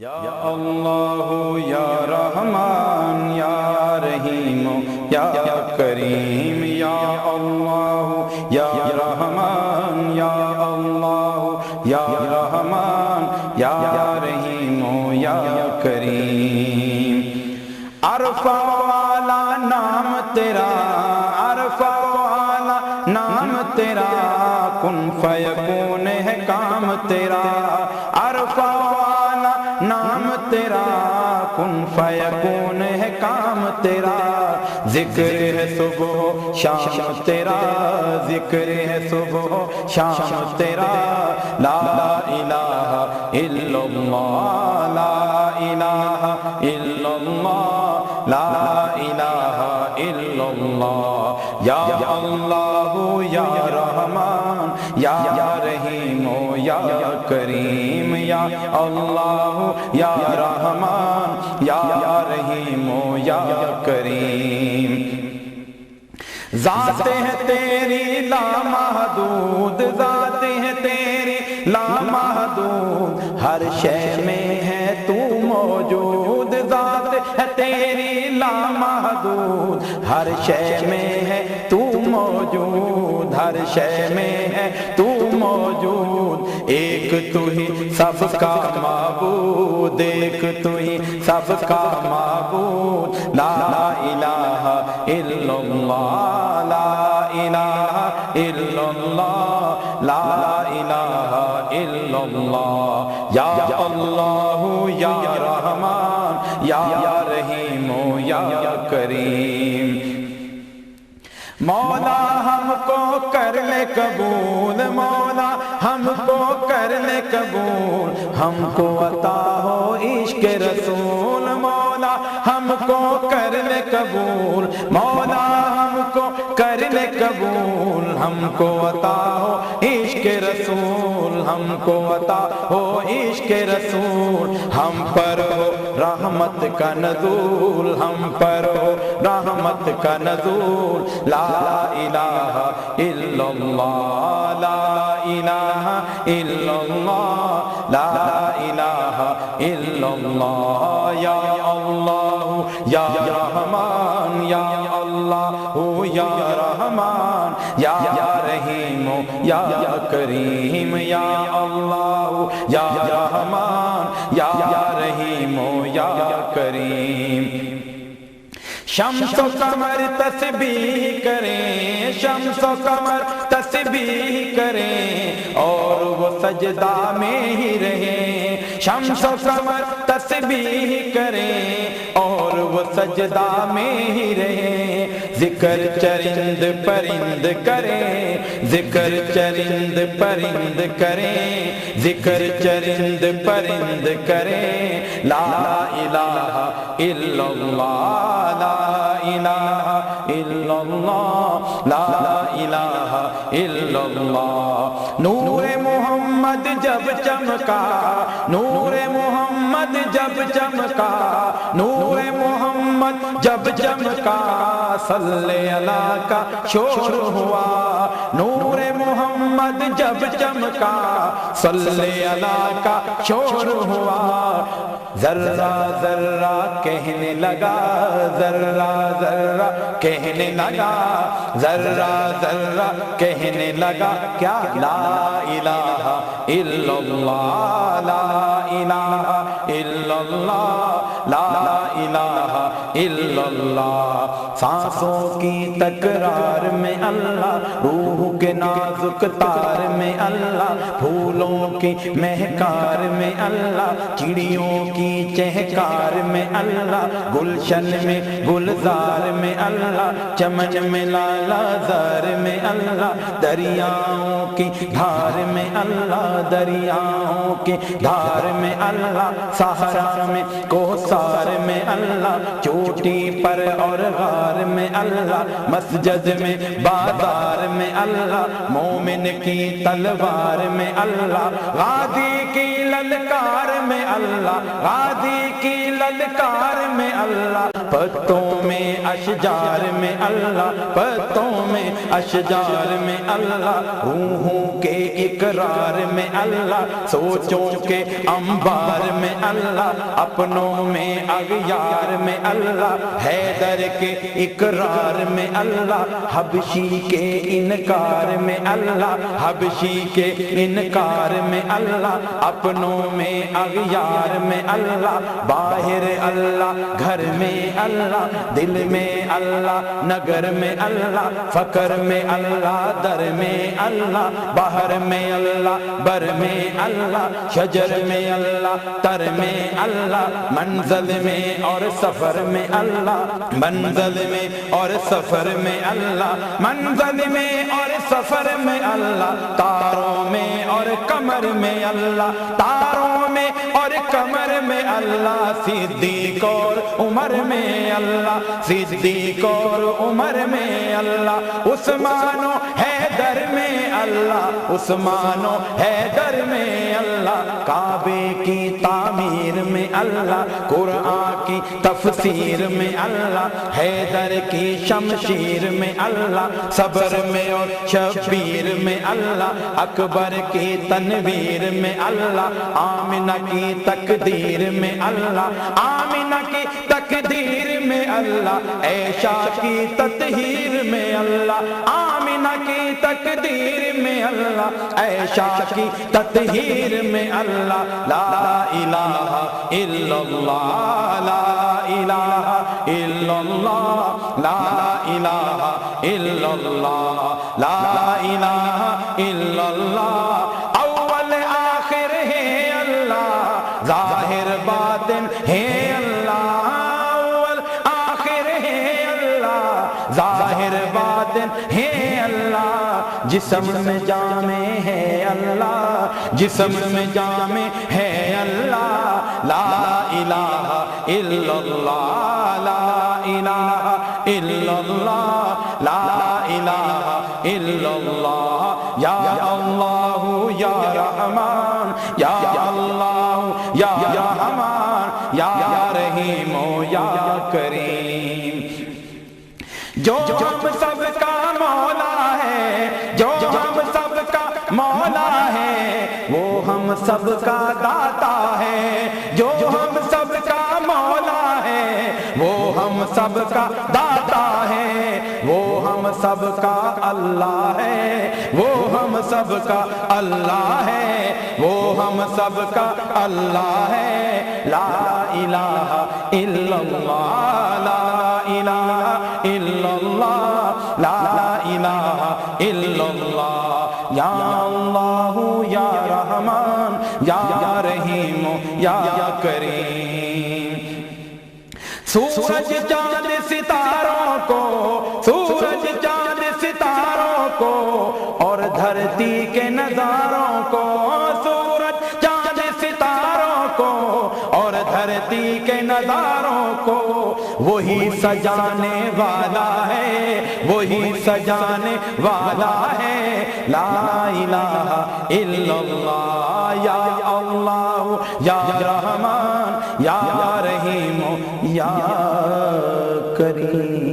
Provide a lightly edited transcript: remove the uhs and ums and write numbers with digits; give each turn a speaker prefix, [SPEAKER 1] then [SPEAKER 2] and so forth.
[SPEAKER 1] یا اللہ یا رحمان یا رحیم یا کریم یا اللہ یا رحمان یا اللہ یا رحمان یا رحیم یا کریم۔ عرفہ والا نام تیرا، عرفہ والا نام تیرا، کن فیکون ہے کام تیرا۔ عرفہ والا نام تیرا، کن فیکون ہے کام تیرا۔ ذکر ہے صبح شام تیرا، ذکر ہے صبح شام تیرا۔ لا الہ الا اللہ، لا الہ الا اللہ، لا الہ الا اللہ۔ یا اللہ یا رحمان یا رحیم یا کریم، یا اللہ یا رحمان یا رحیم یا کریم۔ ذات ہے تیری لامحدود، ذات ہے تیری لامحدود، ہر شے میں ہے تو موجود۔ ذات ہے تیری لامحدود، ہر شے میں ہے تو موجود، ہر شے میں ہے تو موجود۔ ایک تو ہی سب کا معبود، ایک تو ہی سب کا معبود۔ لا الہ الا اللہ، لا الہ الا اللہ، لا الہ الا اللہ۔ یا اللہ یا رحمان یا رحیم یا کریم۔ مولا ہم کو کر لے قبول، مولا ہم کو کر لے قبول، ہم کو عطا ہو عشق رسول۔ مولا ہم کو کر لے قبول، مولا ہم کو کر لے قبول، ہم کو عطا ہو عشق رسول، ہم کو عطا ہو عشق رسول۔ ہم پر ہو رحمت کا نزول، ہم پر ہو رحمت کا نزول۔ لا الہ الا اللہ، لا الہ الا اللہ، لا الہ الا اللہ۔ یا اللہ یا رحمان یا اللہ یا رحمان یا رحیم یا کریم، یا اللہ یا رحمان یا رحیم یا کریم۔ شمس و قمر تسبیح کریں، شمس و قمر تسبیح کریں، اور وہ سجدہ میں ہی رہیں۔ شمس و قمر تسبیح کریں، اور وہ سجدہ میں ہی رہیں۔ ذکر چرند پرند کریں، ذکر چرند پرند کریں، ذکر چرند پرند کریں۔ لا الہ الا اللہ، لا الہ الا اللہ، لا الہ الا اللہ۔ نور محمد جب چمکا، نور محمد جب چمکا، نور محمد جب چمکا، صلی اللہ کا شور ہوا۔ نور محمد جب چمکا، صلی اللہ کا شور ہوا۔ ذرہ ذرہ کہنے لگا، ذرہ ذرہ کہنے لگا، ذرہ ذرہ کہنے لگا کیا؟ لا الہ الا اللہ، لا الہ الا اللہ، لا الہ الا اللہ۔ سانسوں کی تکرار میں اللہ، روح کے نازک تار میں اللہ، پھولوں کی مہکار میں اللہ، چڑیوں کی چہکار میں اللہ، گلشن میں گلزار میں اللہ، چمن میں لالا زار میں اللہ، دریاؤں کی دھار میں اللہ، دریاؤں کی دھار میں اللہ، صحرا میں کوثر میں اللہ، چوٹی پر اور غار میں اللہ، مسجد میں بازار میں اللہ، مومن کی تلوار میں اللہ، غازی کی للکار میں اللہ، غازی کی للکار میں اللہ، پتوں میں اشجار میں اللہ، پتوں میں اشجار میں اللہ، روحوں کے اقرار میں اللہ، سوچوں کے انبار میں اللہ، اپنوں میں اغیار میں اللہ، حیدر کے اقرار میں اللہ، حبشی کے انکار میں اللہ، حبشی کے انکار میں اللہ، اپنوں میں اغیار میں اللہ، باہر اللہ گھر میں اللہ، دل میں اللہ نگر میں اللہ، فقر میں اللہ در میں اللہ، باہر میں اللہ بر میں اللہ، شجر میں اللہ تر میں اللہ، منزل میں اور سفر میں اللہ، منزل میں اور سفر میں اللہ، منزل میں اور سفر میں اللہ، تاروں میں اور کمر میں اللہ، تاروں میں اور کمر میں اللہ، صدیق اور عمر میں اللہ، صدیق اور عمر میں اللہ، عثمان و حیدر میں اللہ، عثمان و حیدر میں اللہ، کعبے کی تعمیر میں اللہ، قرآن کی تفسیر میں اللہ، حیدر کی شمشیر میں اللہ، صبر میں اور شبیر میں اللہ، اکبر کی تنویر میں اللہ، آمنہ کی تقدیر میں اللہ، آمنہ کی تقدیر میں اللہ، عائشہ کی تطہیر میں اللہ، آمنہ کی تقدیر میں اللہ، عائشہ کی تطہیر میں اللہ، لا الہ الا اللہ، لا الہ الا اللہ، لا الہ الا اللہ، لا الہ الا اللہ، اول آخر ہے اللہ، ظاہر باطن ہے اللہ، اول آخر ہے اللہ، ظاہر باطن ہے اللہ، جسم میں جامع ہے اللہ، جسم میں جامع ہے اللہ، لا الہ الا اللہ، لا الہ الا اللہ، لا الہ الا اللہ، یا اللہ یا رحمان، یا اللہ یا رحمان، یا رحیم یا کریم، جو ہم سب کا مولا ہے، جو ہم سب کا مولا ہے، وہ ہم سب کا داتا ہے، جو ہم سب کا مولا ہے، وہ ہم سب کا داتا ہے، وہ ہم سب کا اللہ ہے، وہ ہم سب کا اللہ ہے، وہ ہم سب کا اللہ ہے، لا الہ الا اللہ، لا الہ الا اللہ، لا الہ الا اللہ، یا اللہ یا رحمان، یا رحیم یا کریم، سورج چاند ستاروں کو، سورج چاند ستاروں کو اور دھرتی کے نظاروں کو، سورج چاند ستاروں کو اور دھرتی کے نظاروں کو، وہی سجانے والا ہے، وہی سجانے والا ہے، لا الہ الا اللہ، یا اللہ یا رحمان، یا رحیم یا کریم۔